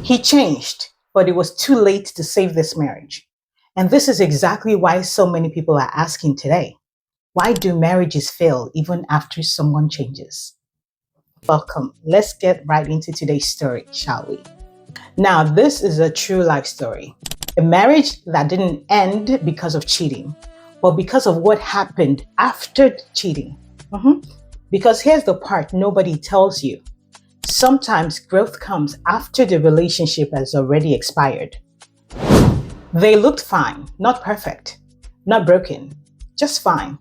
He changed, but it was too late to save this marriage. And this is exactly why so many people are asking today, why do marriages fail even after someone changes? Welcome. Let's get right into today's story, shall we? Now, this is a true life story. A marriage that didn't end because of cheating, but because of what happened after cheating. Because here's the part nobody tells you. Sometimes growth comes after the relationship has already expired. They looked fine, not perfect, not broken, just fine.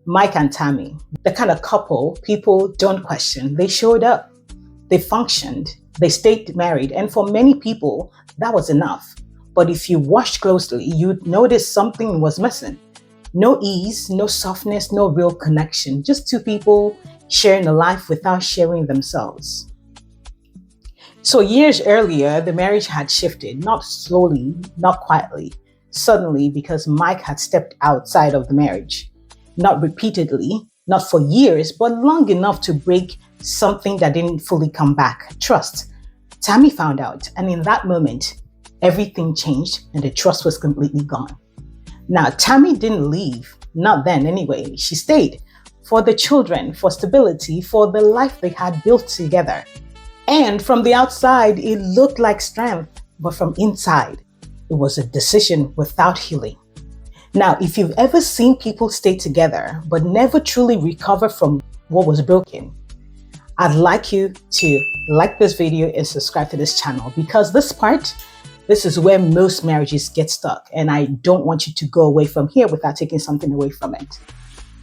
Mike and Tammy, the kind of couple people don't question. They showed up, they functioned, they stayed married, and for many people, that was enough. But if you watched closely, you'd notice something was missing. No ease, no softness, no real connection, just two people sharing a life without sharing themselves. So years earlier, the marriage had shifted, not slowly, not quietly, suddenly, because Mike had stepped outside of the marriage. Not repeatedly, not for years, but long enough to break something that didn't fully come back. Trust. Tammy found out, and in that moment, everything changed and the trust was completely gone. Now, Tammy didn't leave, not then anyway. She stayed for the children, for stability, for the life they had built together. And from the outside, it looked like strength, but from inside, it was a decision without healing. Now, if you've ever seen people stay together, but never truly recover from what was broken, I'd like you to like this video and subscribe to this channel, because this is where most marriages get stuck. And I don't want you to go away from here without taking something away from it.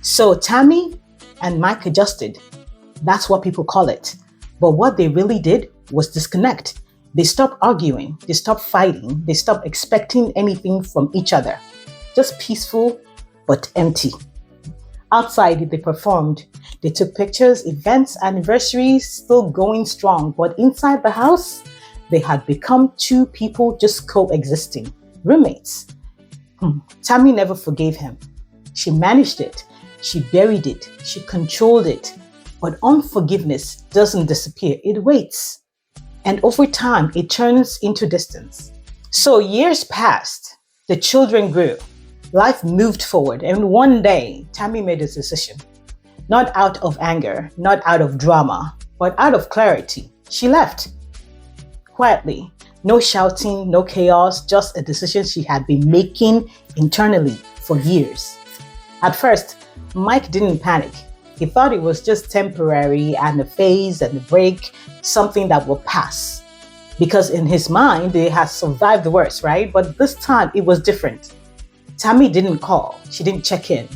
So Tammy and Mike adjusted. That's what people call it. But what they really did was disconnect. They stopped arguing, they stopped fighting, they stopped expecting anything from each other. Just peaceful, but empty. Outside, they performed. They took pictures, events, anniversaries, still going strong. But inside the house, they had become two people just coexisting, roommates. Tammy never forgave him. She managed it. She buried it. She controlled it. But unforgiveness doesn't disappear, it waits. And over time, it turns into distance. So years passed, the children grew, life moved forward, and one day, Tammy made a decision. Not out of anger, not out of drama, but out of clarity. She left. Quietly, no shouting, no chaos, just a decision she had been making internally for years. At first, Mike didn't panic. He thought it was just temporary and a phase and a break, something that will pass. Because in his mind, they had survived the worst, right? But this time it was different. Tammy didn't call. She didn't check in.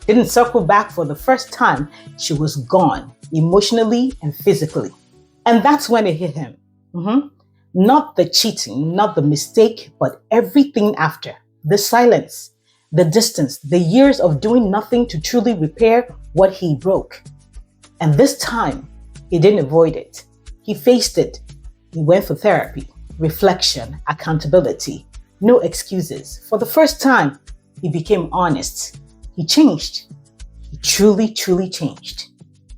Didn't circle back. For the first time, she was gone, emotionally and physically. And that's when it hit him. Not the cheating, not the mistake, but everything after. The silence, the distance, the years of doing nothing to truly repair what he broke. And this time, he didn't avoid it. He faced it. He went for therapy, reflection, accountability, no excuses. For the first time, he became honest. He changed. He truly, truly changed.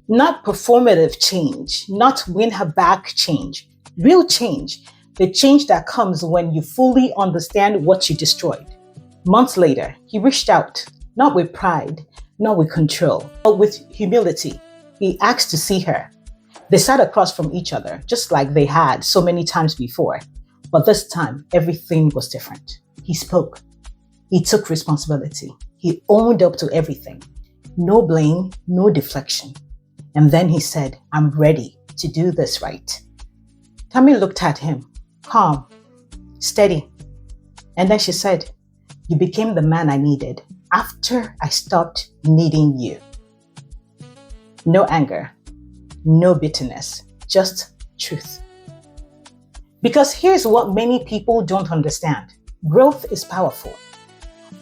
Not performative change, not win her back change. Real change. The change that comes when you fully understand what you destroyed. Months later, he reached out, not with pride, not with control, but with humility. He asked to see her. They sat across from each other, just like they had so many times before. But this time, everything was different. He spoke. He took responsibility. He owned up to everything. No blame, no deflection. And then he said, "I'm ready to do this right." Tammy looked at him, calm, steady. And then she said, "You became the man I needed after I stopped needing you." No anger, no bitterness, just truth. Because here's what many people don't understand. Growth is powerful,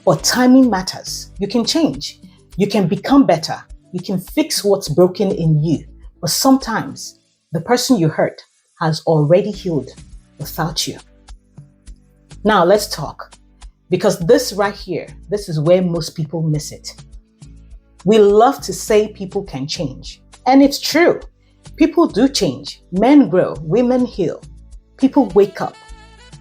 but timing matters. You can change. You can become better. You can fix what's broken in you. But sometimes the person you hurt has already healed without you. Now let's talk. Because this right here, this is where most people miss it. We love to say people can change. And it's true. People do change. Men grow, women heal. People wake up.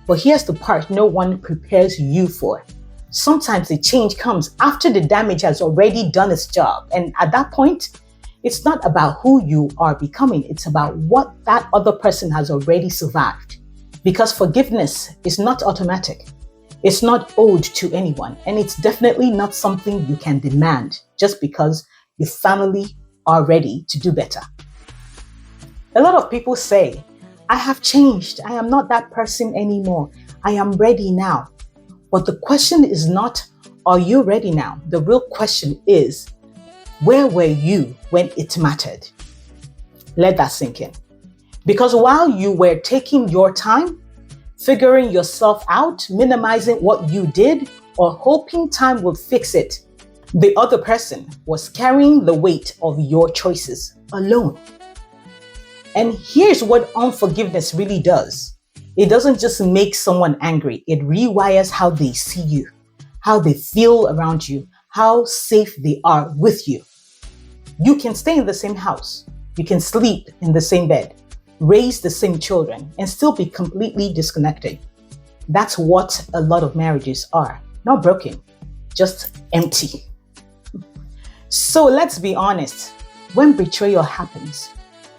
But here's the part no one prepares you for. Sometimes the change comes after the damage has already done its job. And at that point, it's not about who you are becoming. It's about what that other person has already survived. Because forgiveness is not automatic. It's not owed to anyone. And it's definitely not something you can demand just because your family are ready to do better. A lot of people say, I have changed. I am not that person anymore. I am ready now. But the question is not, are you ready now? The real question is, where were you when it mattered? Let that sink in. Because while you were taking your time, figuring yourself out, minimizing what you did, or hoping time would fix it, the other person was carrying the weight of your choices alone. And here's what unforgiveness really does. It doesn't just make someone angry. It rewires how they see you, how they feel around you, how safe they are with you. You can stay in the same house. You can sleep in the same bed, raise the same children, and still be completely disconnected. That's what a lot of marriages are. Not broken, just empty. So let's be honest. When betrayal happens,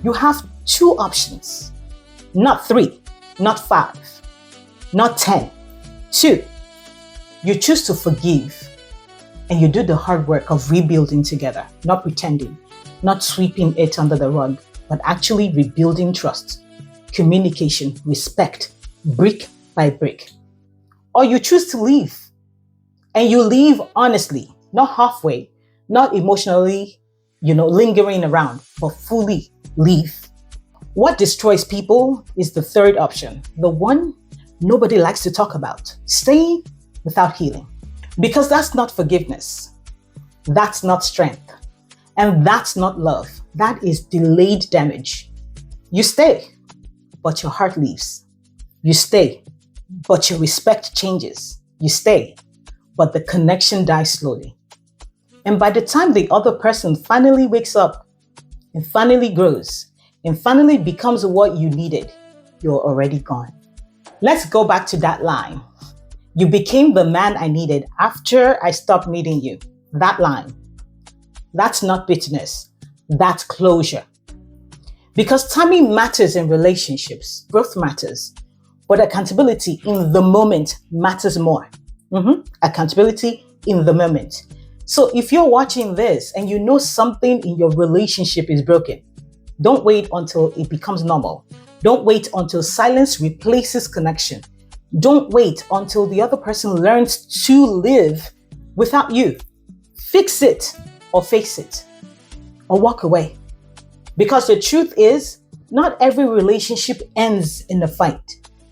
you have two options. Not 3, not 5, not 10. 2, you choose to forgive and you do the hard work of rebuilding together, not pretending, not sweeping it under the rug, but actually rebuilding trust, communication, respect, brick by brick. Or you choose to leave, and you leave honestly, not halfway, not emotionally, lingering around, but fully leave. What destroys people is the third option, the one nobody likes to talk about, staying without healing. Because that's not forgiveness, that's not strength, and that's not love. That is delayed damage. You stay, but your heart leaves. You stay, but your respect changes. You stay, but the connection dies slowly. And by the time the other person finally wakes up and finally grows and finally becomes what you needed, you're already gone. Let's go back to that line. You became the man I needed after I stopped needing you. That line. That's not bitterness. That's closure. Because timing matters in relationships. Growth matters. But accountability in the moment matters more. Accountability in the moment. So if you're watching this and you know something in your relationship is broken, don't wait until it becomes normal. Don't wait until silence replaces connection. Don't wait until the other person learns to live without you. Fix it or face it or walk away. Because the truth is, not every relationship ends in a fight.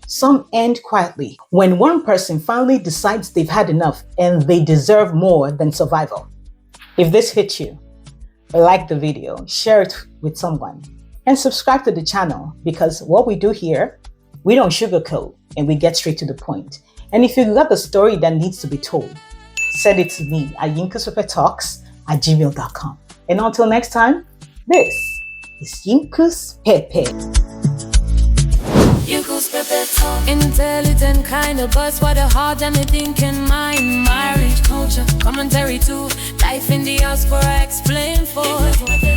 Some end quietly when one person finally decides they've had enough and they deserve more than survival. If this hit you, like the video, share it with someone, and subscribe to the channel, because what we do here, we don't sugarcoat and we get straight to the point. And if you've got the story that needs to be told, send it to me at YinkusPepe Talks at gmail.com. And until next time, this is YinkusPepe. YinkusPepe Talks. Intelligent kind of buzz for the heart and the thinking mind. Marriage culture, commentary too. Life in the house for I explain for.